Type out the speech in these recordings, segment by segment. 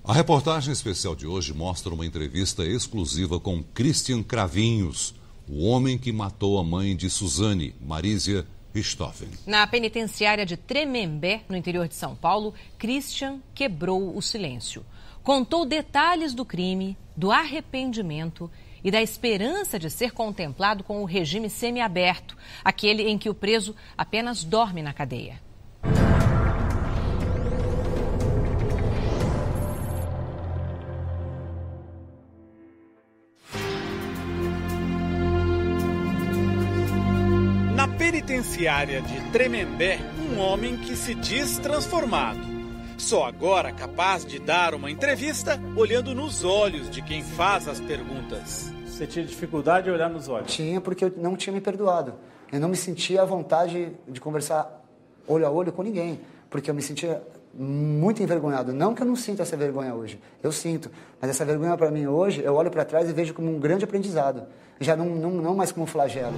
A reportagem especial de hoje mostra uma entrevista exclusiva com Christian Cravinhos, o homem que matou a mãe de Suzane, Marísia Richthofen. Na penitenciária de Tremembé, no interior de São Paulo, Christian quebrou o silêncio. Contou detalhes do crime, do arrependimento e da esperança de ser contemplado com o regime semiaberto, aquele em que o preso apenas dorme na cadeia. Na penitenciária de Tremembé, um homem que se diz transformado. Só agora capaz de dar uma entrevista olhando nos olhos de quem faz as perguntas. Você tinha dificuldade de olhar nos olhos? Tinha, porque eu não tinha me perdoado. Eu não me sentia à vontade de conversar olho a olho com ninguém, porque eu me sentia muito envergonhado. Não que eu não sinta essa vergonha hoje, eu sinto. Mas essa vergonha para mim hoje, eu olho para trás e vejo como um grande aprendizado. Já não mais como um flagelo.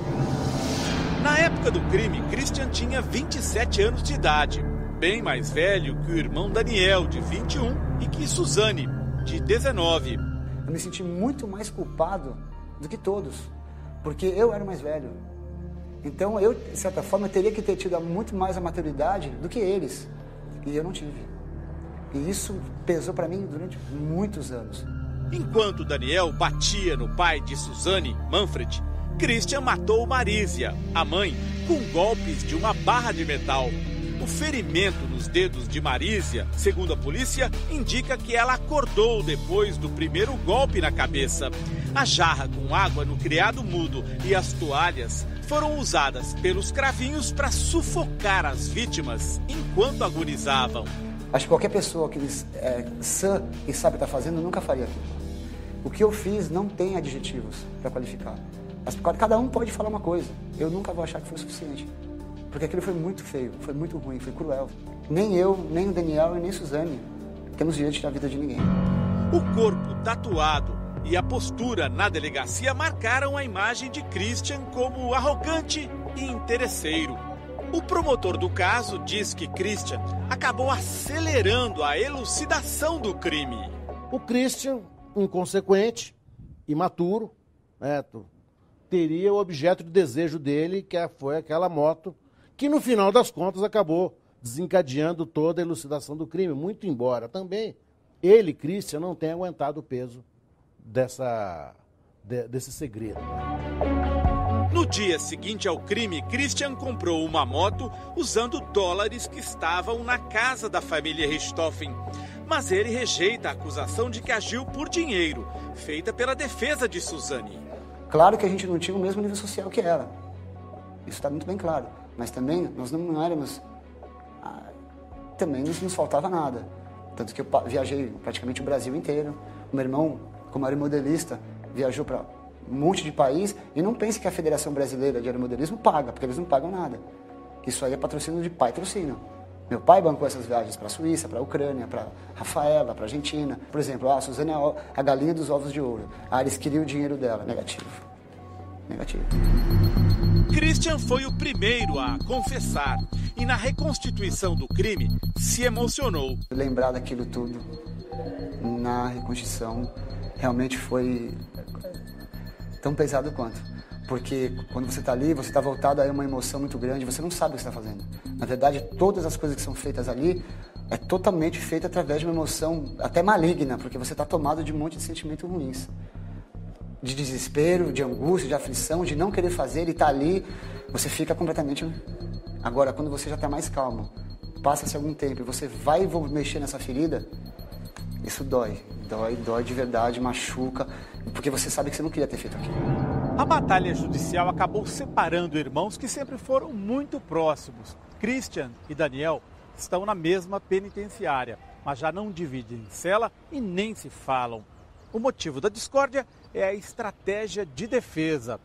Na época do crime, Christian tinha 27 anos de idade, bem mais velho que o irmão Daniel, de 21, e que Suzane, de 19. Eu me senti muito mais culpado do que todos, porque eu era o mais velho. Então eu, de certa forma, teria que ter tido muito mais a maturidade do que eles, e eu não tive. E isso pesou para mim durante muitos anos. Enquanto Daniel batia no pai de Suzane, Manfred, Christian matou Marísia, a mãe, com golpes de uma barra de metal. O ferimento nos dedos de Marísia, segundo a polícia, indica que ela acordou depois do primeiro golpe na cabeça. A jarra com água no criado mudo e as toalhas foram usadas pelos cravinhos para sufocar as vítimas enquanto agonizavam. Acho que qualquer pessoa que sã e sabe o que está fazendo nunca faria aquilo. O que eu fiz não tem adjetivos para qualificar. Cada um pode falar uma coisa. Eu nunca vou achar que foi o suficiente. Porque aquilo foi muito feio, foi muito ruim, foi cruel. Nem eu, nem o Daniel e nem Suzane temos direito de tirar a vida de ninguém. O corpo tatuado e a postura na delegacia marcaram a imagem de Christian como arrogante e interesseiro. O promotor do caso diz que Christian acabou acelerando a elucidação do crime. O Christian, inconsequente, imaturo, teria o objeto de desejo dele, que foi aquela moto, que no final das contas acabou desencadeando toda a elucidação do crime, muito embora também ele, Christian, não tenha aguentado o peso desse segredo. No dia seguinte ao crime, Christian comprou uma moto usando dólares que estavam na casa da família Richthofen. Mas ele rejeita a acusação de que agiu por dinheiro, feita pela defesa de Suzane. Claro que a gente não tinha o mesmo nível social que ela. Isso está muito bem claro. Mas também nós não éramos... Também nos faltava nada. Tanto que eu viajei praticamente o Brasil inteiro. O meu irmão, como aeromodelista, viajou para um monte de país. E não pense que a Federação Brasileira de Aeromodelismo paga, porque eles não pagam nada. Isso aí é patrocínio de patrocínio. Meu pai bancou essas viagens para a Suíça, para a Ucrânia, para Rafaela, para a Argentina. Por exemplo, a Suzane é a galinha dos ovos de ouro. Eles queriam o dinheiro dela. Negativo. Christian foi o primeiro a confessar e na reconstituição do crime se emocionou. Lembrar daquilo tudo na reconstituição realmente foi tão pesado quanto. Porque quando você está ali, você está voltado a uma emoção muito grande, você não sabe o que você está fazendo. Na verdade, todas as coisas que são feitas ali é totalmente feita através de uma emoção até maligna, porque você está tomado de um monte de sentimentos ruins. De desespero, de angústia, de aflição, de não querer fazer e estar ali, você fica completamente... Agora, quando você já está mais calmo, passa-se algum tempo e você vai mexer nessa ferida, isso dói de verdade, machuca, porque você sabe que você não queria ter feito aquilo. A batalha judicial acabou separando irmãos que sempre foram muito próximos. Christian e Daniel estão na mesma penitenciária, mas já não dividem cela e nem se falam. O motivo da discórdia é a estratégia de defesa.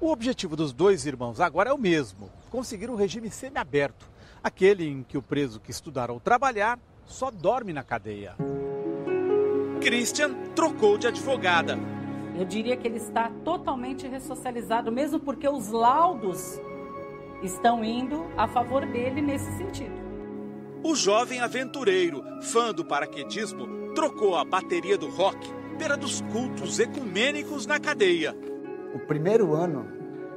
O objetivo dos dois irmãos agora é o mesmo: conseguir um regime semiaberto, aquele em que o preso que estudar ou trabalhar só dorme na cadeia. Christian trocou de advogada. Eu diria que ele está totalmente ressocializado, mesmo porque os laudos estão indo a favor dele nesse sentido. O jovem aventureiro, fã do paraquedismo, trocou a bateria do rock pela dos cultos ecumênicos na cadeia. O primeiro ano,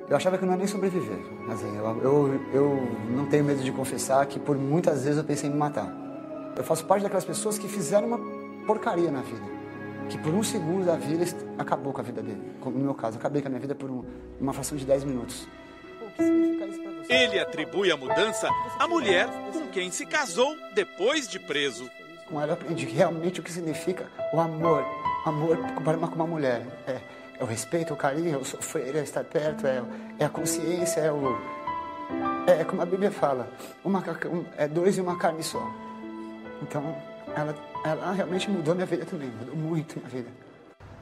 eu achava que eu não ia nem sobreviver. Assim, eu não tenho medo de confessar que por muitas vezes eu pensei em me matar. Eu faço parte daquelas pessoas que fizeram uma porcaria na vida. Que por um segundo da vida acabou com a vida dele. Como no meu caso, eu acabei com a minha vida por uma fração de 10 minutos. O que significa isso pra você? Ele atribui a mudança à mulher com quem se casou depois de preso. Com ela eu aprendi realmente o que significa o amor. Amor comparado com uma mulher. É o respeito, o carinho, é o sofrer, é estar perto, é a consciência, é como a Bíblia fala, é dois em uma carne só. Então, ela realmente mudou minha vida também, mudou muito minha vida.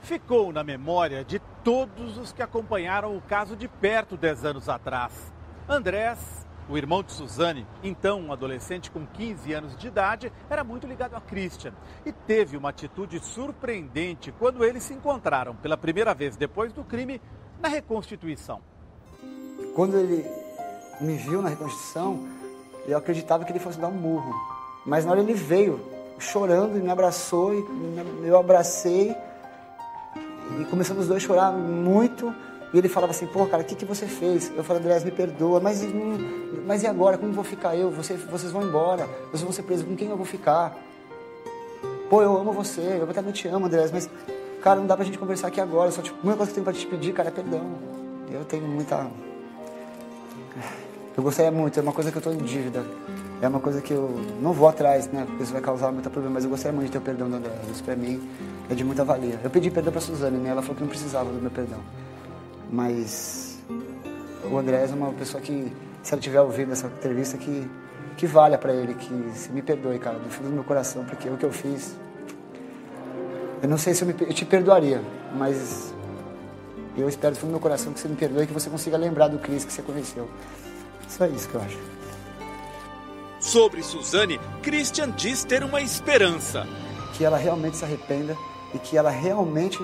Ficou na memória de todos os que acompanharam o caso de perto 10 anos atrás. Andrés, o irmão de Suzane, então um adolescente com 15 anos de idade, era muito ligado a Christian e teve uma atitude surpreendente quando eles se encontraram pela primeira vez depois do crime na reconstituição. Quando ele me viu na reconstituição, eu acreditava que ele fosse dar um murro, mas na hora ele veio chorando e me abraçou e eu abracei e começamos os dois a chorar muito. E ele falava assim, pô, cara, o que você fez? Eu falei, Andrés, me perdoa, mas e agora? Como vou ficar eu? Vocês vão embora, vocês vão ser presos, com quem eu vou ficar? Pô, eu amo você, eu também te amo, Andrés, mas, cara, não dá pra gente conversar aqui agora, só, tipo, a única coisa que eu tenho pra te pedir, cara, é perdão. Eu tenho muita... Eu gostaria muito, é uma coisa que eu tô em dívida, é uma coisa que eu não vou atrás, né, porque isso vai causar muito problema, mas eu gostaria muito de ter o perdão do Andrés, isso pra mim é de muita valia. Eu pedi perdão pra Suzane, né, ela falou que não precisava do meu perdão. Mas o Andrés é uma pessoa que, se ela tiver ouvido essa entrevista, que valha pra ele, que se me perdoe, cara, do fundo do meu coração, porque o que eu fiz, eu não sei se eu te perdoaria, mas eu espero do fundo do meu coração que você me perdoe e que você consiga lembrar do Cris que você conheceu. Só isso que eu acho. Sobre Suzane, Christian diz ter uma esperança. Que ela realmente se arrependa e que ela realmente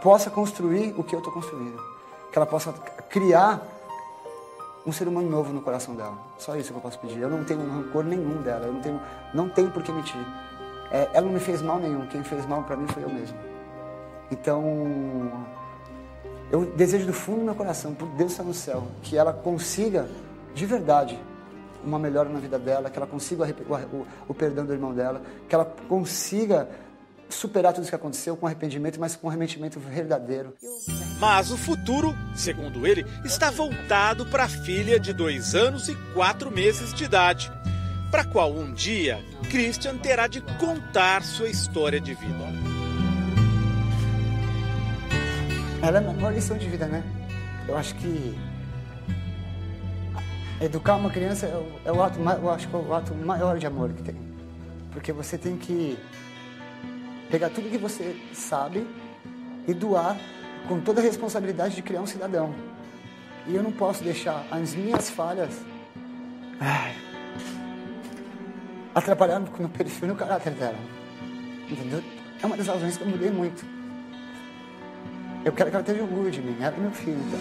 possa construir o que eu estou construindo. Que ela possa criar um ser humano novo no coração dela. Só isso que eu posso pedir. Eu não tenho rancor nenhum dela. Eu não tenho por que mentir. Ela não me fez mal nenhum. Quem fez mal para mim foi eu mesmo. Então, eu desejo do fundo do meu coração, por Deus estar no céu, que ela consiga, de verdade, uma melhora na vida dela, que ela consiga o perdão do irmão dela, que ela consiga superar tudo isso que aconteceu com arrependimento, mas com arrependimento verdadeiro. Mas o futuro, segundo ele, está voltado para a filha de 2 anos e 4 meses de idade, para a qual um dia Christian terá de contar sua história de vida. Ela é a maior lição de vida, né? Eu acho que educar uma criança é o ato maior de amor que tem, porque você tem que pegar tudo que você sabe e doar com toda a responsabilidade de criar um cidadão. E eu não posso deixar as minhas falhas atrapalhar no perfil e no caráter dela. Entendeu? É uma das razões que eu mudei muito. Eu quero que ela tenha orgulho de mim, ela é meu filho, então.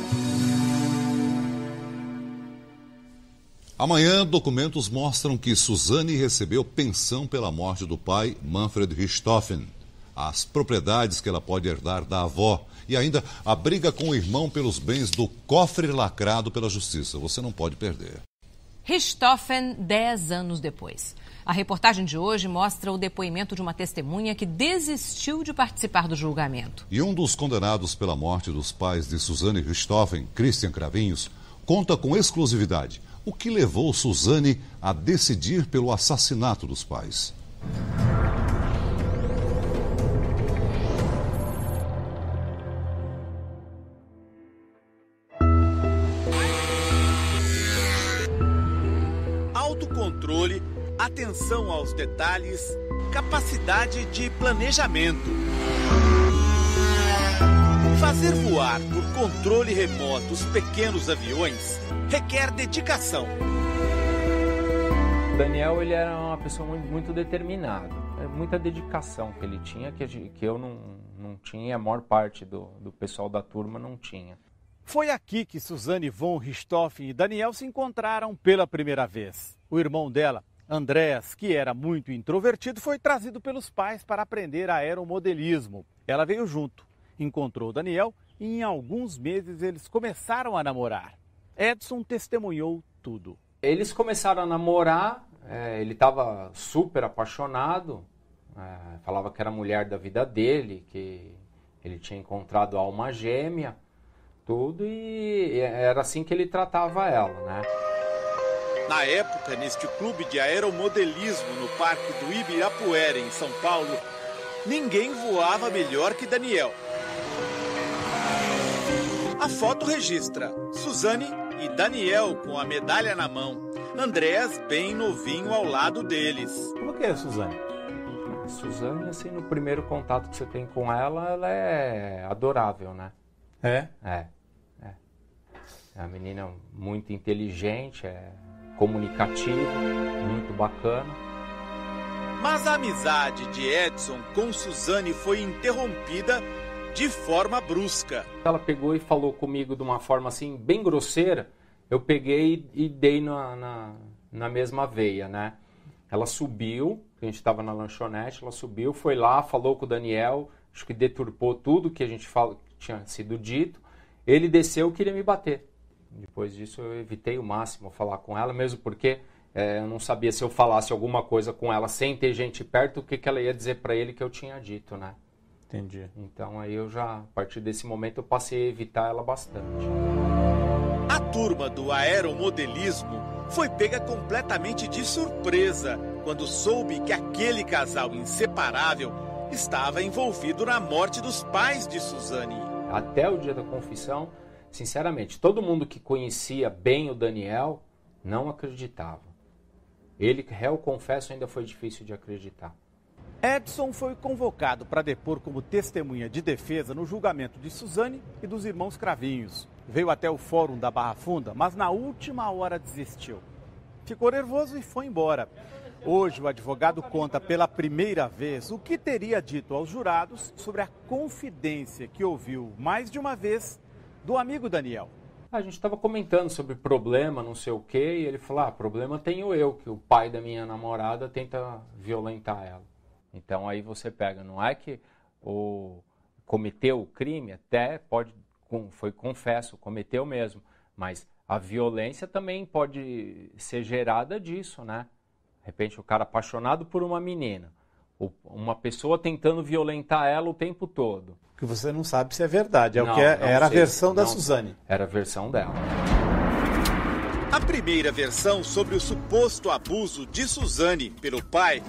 Amanhã, documentos mostram que Suzane recebeu pensão pela morte do pai, Manfred Richthofen, as propriedades que ela pode herdar da avó e ainda a briga com o irmão pelos bens do cofre lacrado pela justiça. Você não pode perder. Richthofen, 10 anos depois. A reportagem de hoje mostra o depoimento de uma testemunha que desistiu de participar do julgamento. E um dos condenados pela morte dos pais de Suzane Richthofen, Christian Cravinhos, conta com exclusividade o que levou Suzane a decidir pelo assassinato dos pais. Autocontrole, atenção aos detalhes, capacidade de planejamento. Fazer voar por controle remoto os pequenos aviões requer dedicação. Daniel, ele era uma pessoa muito determinada, muita dedicação que ele tinha, que eu não tinha, a maior parte do pessoal da turma não tinha. Foi aqui que Suzane von Richthofen e Daniel se encontraram pela primeira vez. O irmão dela Andréas, que era muito introvertido, foi trazido pelos pais para aprender aeromodelismo. Ela veio junto, encontrou Daniel e em alguns meses eles começaram a namorar. Edson testemunhou tudo. Eles começaram a namorar, ele estava super apaixonado, falava que era a mulher da vida dele, que ele tinha encontrado a alma gêmea, tudo, e era assim que ele tratava ela, né? Na época, neste clube de aeromodelismo no Parque do Ibirapuera, em São Paulo, ninguém voava melhor que Daniel. A foto registra Suzane e Daniel com a medalha na mão. Andréas bem novinho ao lado deles. Como que é a Suzane? Suzane, assim, no primeiro contato que você tem com ela, ela é adorável, né? É? É uma menina muito inteligente, comunicativa, muito bacana. Mas a amizade de Edson com Suzane foi interrompida de forma brusca. Ela pegou e falou comigo de uma forma assim, bem grosseira. Eu peguei e dei na mesma veia, né? Ela subiu, a gente estava na lanchonete, ela subiu, foi lá, falou com o Daniel, acho que deturpou tudo que a gente tinha sido dito. Ele desceu e queria me bater. Depois disso eu evitei o máximo falar com ela, mesmo porque eu não sabia se eu falasse alguma coisa com ela sem ter gente perto, o que ela ia dizer para ele que eu tinha dito, né? Entendi. Então aí eu já, a partir desse momento, eu passei a evitar ela bastante. A turma do aeromodelismo foi pega completamente de surpresa quando soube que aquele casal inseparável estava envolvido na morte dos pais de Suzane. Até o dia da confissão, sinceramente, todo mundo que conhecia bem o Daniel não acreditava. Ele, réu confesso, ainda foi difícil de acreditar. Edson foi convocado para depor como testemunha de defesa no julgamento de Suzane e dos irmãos Cravinhos. Veio até o fórum da Barra Funda, mas na última hora desistiu. Ficou nervoso e foi embora. Hoje o advogado conta pela primeira vez o que teria dito aos jurados sobre a confidência que ouviu mais de uma vez do amigo Daniel. A gente estava comentando sobre problema, não sei o quê, e ele falou, problema tenho eu, que o pai da minha namorada tenta violentar ela. Então aí você pega, não é que cometeu o crime, até foi confesso, cometeu mesmo, mas a violência também pode ser gerada disso, né? De repente o cara apaixonado por uma menina, uma pessoa tentando violentar ela o tempo todo. Que você não sabe se é verdade, era a versão da Suzane. Era a versão dela. A primeira versão sobre o suposto abuso de Suzane pelo pai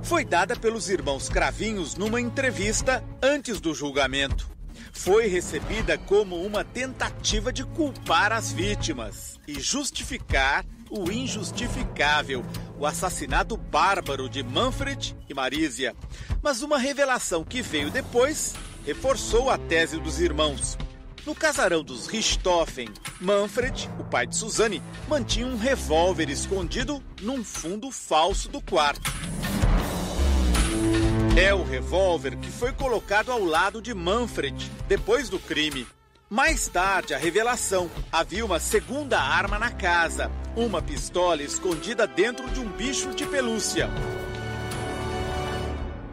foi dada pelos irmãos Cravinhos numa entrevista antes do julgamento. Foi recebida como uma tentativa de culpar as vítimas e justificar o injustificável, o assassinato bárbaro de Manfred e Marísia. Mas uma revelação que veio depois reforçou a tese dos irmãos. No casarão dos Richthofen, Manfred, o pai de Suzane, mantinha um revólver escondido num fundo falso do quarto. É o revólver que foi colocado ao lado de Manfred depois do crime. Mais tarde, a revelação: havia uma segunda arma na casa, uma pistola escondida dentro de um bicho de pelúcia.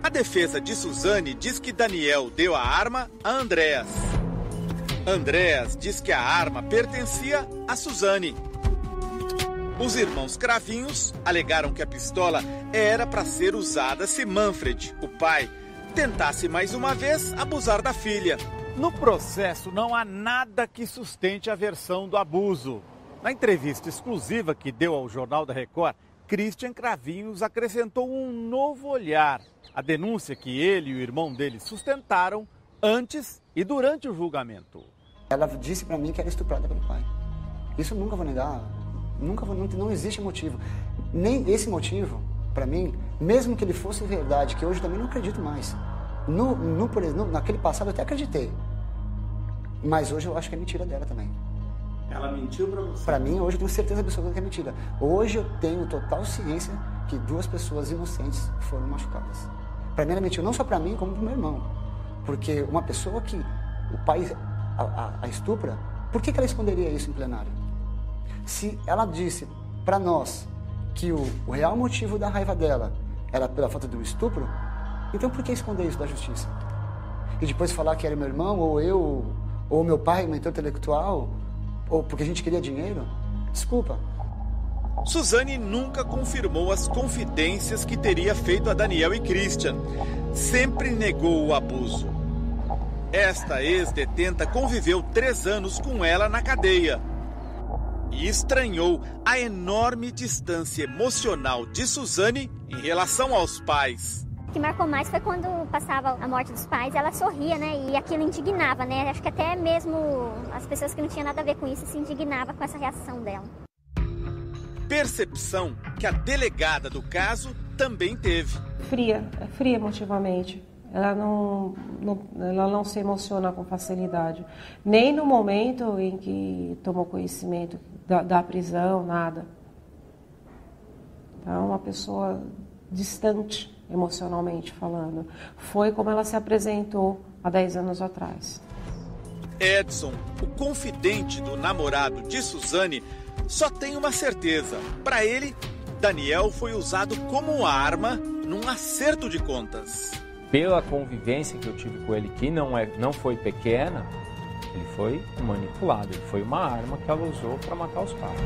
A defesa de Suzane diz que Daniel deu a arma a Andréas. Andréas diz que a arma pertencia a Suzane. Os irmãos Cravinhos alegaram que a pistola era para ser usada se Manfred, o pai, tentasse mais uma vez abusar da filha. No processo não há nada que sustente a versão do abuso. Na entrevista exclusiva que deu ao Jornal da Record, Christian Cravinhos acrescentou um novo olhar. A denúncia que ele e o irmão dele sustentaram antes e durante o julgamento. Ela disse para mim que era estuprada pelo pai. Isso eu nunca vou negar. Não existe motivo. Nem esse motivo, para mim, mesmo que ele fosse verdade, que hoje também não acredito mais. Naquele passado eu até acreditei. Mas hoje eu acho que é mentira dela também. Ela mentiu para você? Para mim, hoje eu tenho certeza absoluta que é mentira. Hoje eu tenho total ciência que 2 pessoas inocentes foram machucadas. Para mim ela mentiu, não só para mim, como para o meu irmão. Porque uma pessoa que o pai a estupra, por que ela esconderia isso em plenário? Se ela disse para nós que o real motivo da raiva dela era pela falta do estupro, então por que esconder isso da justiça? E depois falar que era meu irmão, ou eu, ou meu pai, mentor intelectual, ou porque a gente queria dinheiro? Desculpa. Suzane nunca confirmou as confidências que teria feito a Daniel e Christian. Sempre negou o abuso. Esta ex-detenta conviveu 3 anos com ela na cadeia. E estranhou a enorme distância emocional de Suzane em relação aos pais. O que marcou mais foi quando passava a morte dos pais, ela sorria, né? E aquilo indignava, né? Acho que até mesmo as pessoas que não tinham nada a ver com isso se indignavam com essa reação dela. Percepção que a delegada do caso também teve. Fria emotivamente. Ela não se emociona com facilidade. Nem no momento em que tomou conhecimento da prisão, nada. É uma pessoa distante emocionalmente falando. Foi como ela se apresentou há 10 anos atrás. Edson, o confidente do namorado de Suzane, só tem uma certeza. Para ele, Daniel foi usado como arma num acerto de contas. Pela convivência que eu tive com ele, que não foi pequena, ele foi manipulado. Ele foi uma arma que ela usou para matar os pais.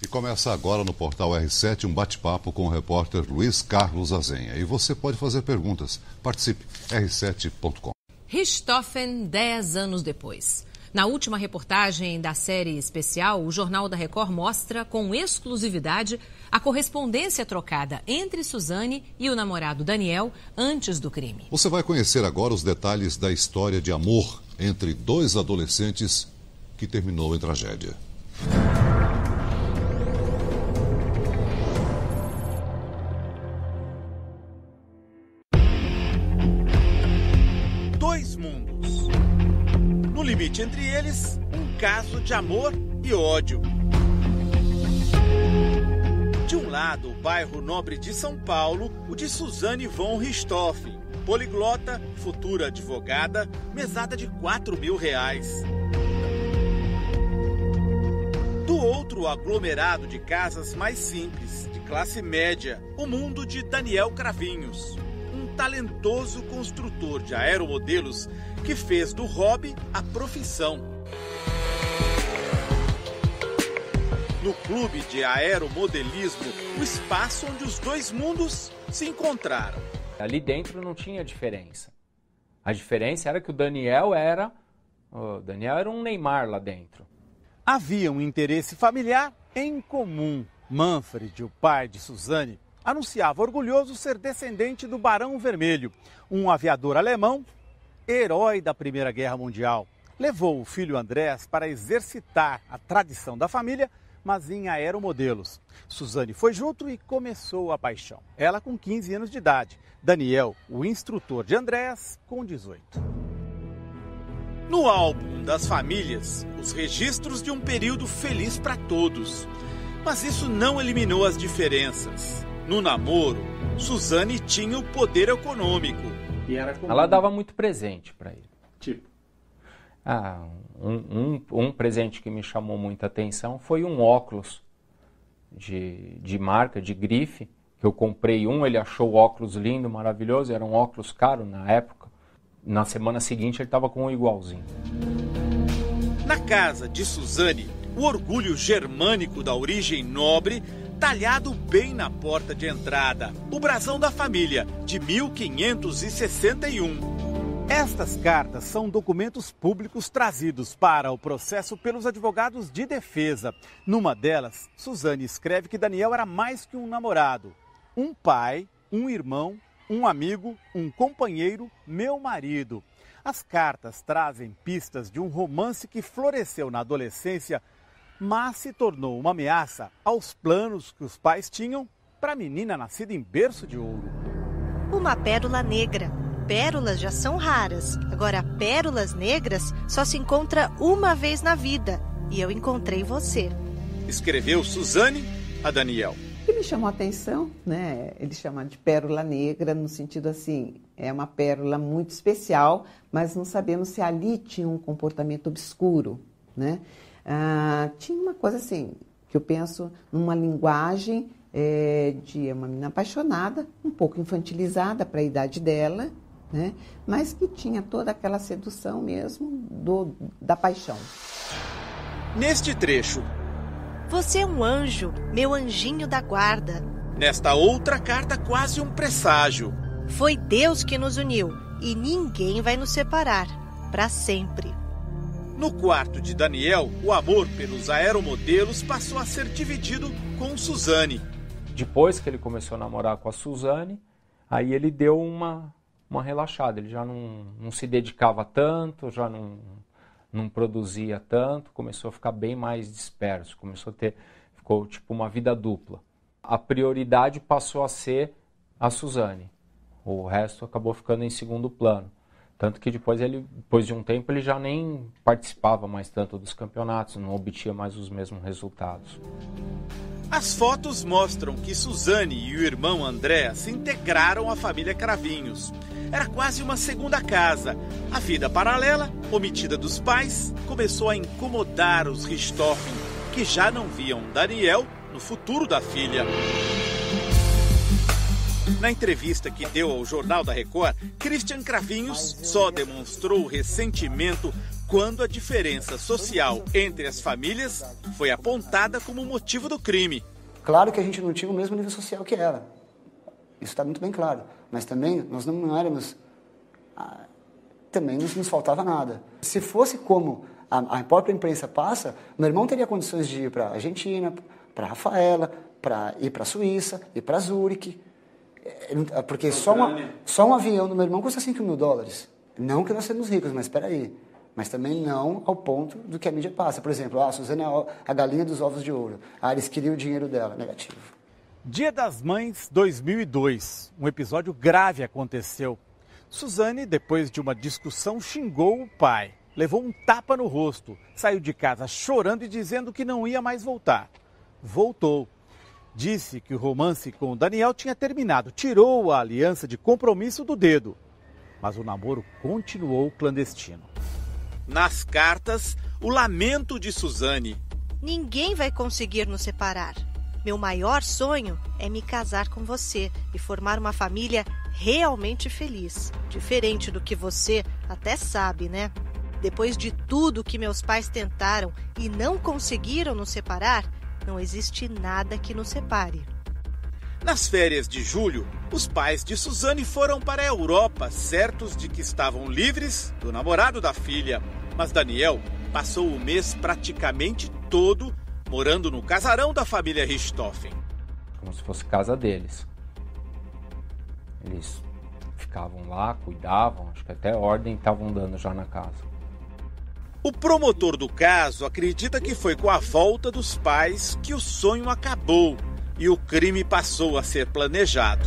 E começa agora no Portal R7 um bate-papo com o repórter Luiz Carlos Azenha. E você pode fazer perguntas. Participe, r7.com. Richthofen, 10 anos depois. Na última reportagem da série especial, o Jornal da Record mostra com exclusividade a correspondência trocada entre Suzane e o namorado Daniel antes do crime. Você vai conhecer agora os detalhes da história de amor entre 2 adolescentes que terminou em tragédia. No limite entre eles, um caso de amor e ódio. De um lado, o bairro nobre de São Paulo, o de Suzane von Richthofen, poliglota, futura advogada, mesada de R$4.000. Do outro, o aglomerado de casas mais simples, de classe média, o mundo de Daniel Cravinhos, um talentoso construtor de aeromodelos que fez do hobby a profissão. No clube de aeromodelismo, o espaço onde os 2 mundos se encontraram. Ali dentro não tinha diferença. A diferença era que o Daniel era um Neymar lá dentro. Havia um interesse familiar em comum. Manfred, o pai de Suzane, anunciava orgulhoso ser descendente do Barão Vermelho, um aviador alemão, herói da Primeira Guerra Mundial. Levou o filho Andrés para exercitar a tradição da família, mas em aeromodelos. Suzane foi junto e começou a paixão. Ela com 15 anos de idade. Daniel, o instrutor de Andrés, com 18. No álbum das famílias, os registros de um período feliz para todos. Mas isso não eliminou as diferenças. No namoro, Suzane tinha o poder econômico. Ela dava muito presente para ele. Tipo? Um presente que me chamou muita atenção foi um óculos de marca, de grife, que eu comprei ele achou o óculos lindo, maravilhoso, era um óculos caro na época. Na semana seguinte ele estava com um igualzinho. Na casa de Suzane, o orgulho germânico da origem nobre, talhado bem na porta de entrada, o brasão da família, de 1561. Estas cartas são documentos públicos trazidos para o processo pelos advogados de defesa. Numa delas, Suzane escreve que Daniel era mais que um namorado, um pai, um irmão, um amigo, um companheiro, meu marido. As cartas trazem pistas de um romance que floresceu na adolescência, mas se tornou uma ameaça aos planos que os pais tinham para a menina nascida em berço de ouro. Uma pérola negra. Pérolas já são raras. Agora, pérolas negras só se encontra uma vez na vida. E eu encontrei você. Escreveu Suzane a Daniel. O que me chamou a atenção, né? Ele chama de pérola negra, no sentido assim, é uma pérola muito especial, mas não sabemos se ali tinha um comportamento obscuro, né? tinha uma coisa assim, que eu penso numa linguagem de uma menina apaixonada, um pouco infantilizada para a idade dela, né? Mas que tinha toda aquela sedução mesmo da paixão. Neste trecho. Você é um anjo, meu anjinho da guarda. Nesta outra carta, quase um presságio. Foi Deus que nos uniu e ninguém vai nos separar, para sempre. No quarto de Daniel, o amor pelos aeromodelos passou a ser dividido com Suzane. Depois que ele começou a namorar com a Suzane, aí ele deu uma relaxada. Ele já não se dedicava tanto, já não produzia tanto, começou a ficar bem mais disperso, ficou tipo uma vida dupla. A prioridade passou a ser a Suzane, o resto acabou ficando em segundo plano. Tanto que depois de um tempo, ele já nem participava mais tanto dos campeonatos, não obtinha mais os mesmos resultados. As fotos mostram que Suzane e o irmão André se integraram à família Cravinhos. Era quase uma segunda casa. A vida paralela, omitida dos pais, começou a incomodar os Richthofen, que já não viam Daniel no futuro da filha. Na entrevista que deu ao Jornal da Record, Christian Cravinhos só demonstrou ressentimento quando a diferença social entre as famílias foi apontada como motivo do crime. Claro que a gente não tinha o mesmo nível social que ela. Isso está muito bem claro. Mas também nós não éramos... Também nos faltava nada. Se fosse como a própria imprensa passa, meu irmão teria condições de ir para a Argentina, para a Rafaela, para ir para a Suíça, ir para Zurique. Porque só um avião do meu irmão custa $5 mil. Não que nós sejamos ricos, mas espera aí. Mas também não ao ponto do que a mídia passa. Por exemplo, a Suzane é a galinha dos ovos de ouro. Eles queriam o dinheiro dela. Negativo. Dia das Mães 2002. Um episódio grave aconteceu. Suzane, depois de uma discussão, xingou o pai. Levou um tapa no rosto. Saiu de casa chorando e dizendo que não ia mais voltar. Voltou. Disse que o romance com o Daniel tinha terminado. Tirou a aliança de compromisso do dedo. Mas o namoro continuou clandestino. Nas cartas, o lamento de Suzane. Ninguém vai conseguir nos separar. Meu maior sonho é me casar com você e formar uma família realmente feliz. Diferente do que você até sabe, né? Depois de tudo que meus pais tentaram e não conseguiram nos separar, não existe nada que nos separe. Nas férias de julho, os pais de Suzane foram para a Europa, certos de que estavam livres do namorado da filha. Mas Daniel passou o mês praticamente todo morando no casarão da família Richthofen. Como se fosse casa deles. Eles ficavam lá, cuidavam, acho que até ordem estavam dando já na casa. O promotor do caso acredita que foi com a volta dos pais que o sonho acabou e o crime passou a ser planejado.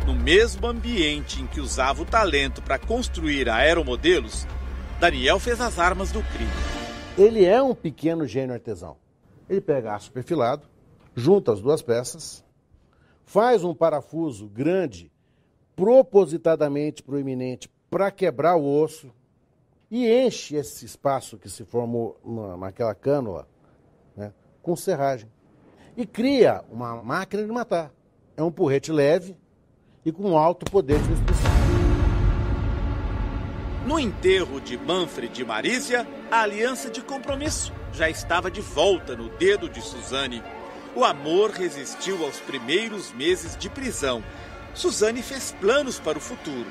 No mesmo ambiente em que usava o talento para construir aeromodelos, Daniel fez as armas do crime. Ele é um pequeno gênio artesão. Ele pega aço perfilado, junta as duas peças, faz um parafuso grande, propositadamente proeminente, para quebrar o osso e enche esse espaço que se formou naquela cânula, né, com serragem. E cria uma máquina de matar. É um porrete leve e com alto poder de destruição. No enterro de Manfred e Marísia, a aliança de compromisso já estava de volta no dedo de Suzane. O amor resistiu aos primeiros meses de prisão. Suzane fez planos para o futuro.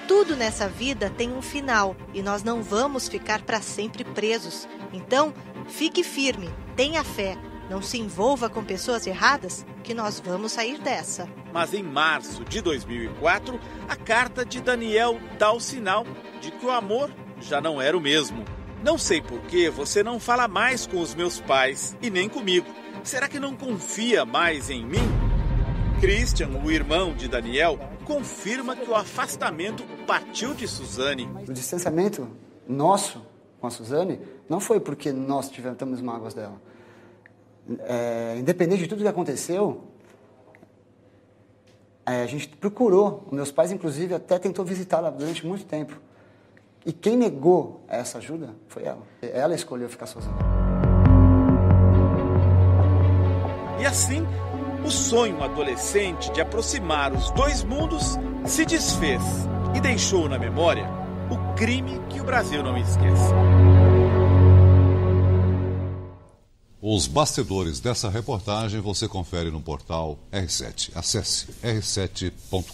Tudo nessa vida tem um final e nós não vamos ficar para sempre presos. Então, fique firme, tenha fé, não se envolva com pessoas erradas, que nós vamos sair dessa. Mas em março de 2004, a carta de Daniel dá o sinal de que o amor já não era o mesmo. Não sei por que você não fala mais com os meus pais e nem comigo. Será que não confia mais em mim? Christian, o irmão de Daniel, confirma que o afastamento partiu de Suzane. O distanciamento nosso com a Suzane não foi porque nós tivemos mágoas dela. Independente de tudo que aconteceu, a gente procurou. Meus pais, inclusive, até tentou visitá-la durante muito tempo. E quem negou essa ajuda foi ela. Ela escolheu ficar sozinha. E assim, o sonho adolescente de aproximar os dois mundos se desfez e deixou na memória o crime que o Brasil não esquece. Os bastidores dessa reportagem você confere no portal R7. Acesse r7.com.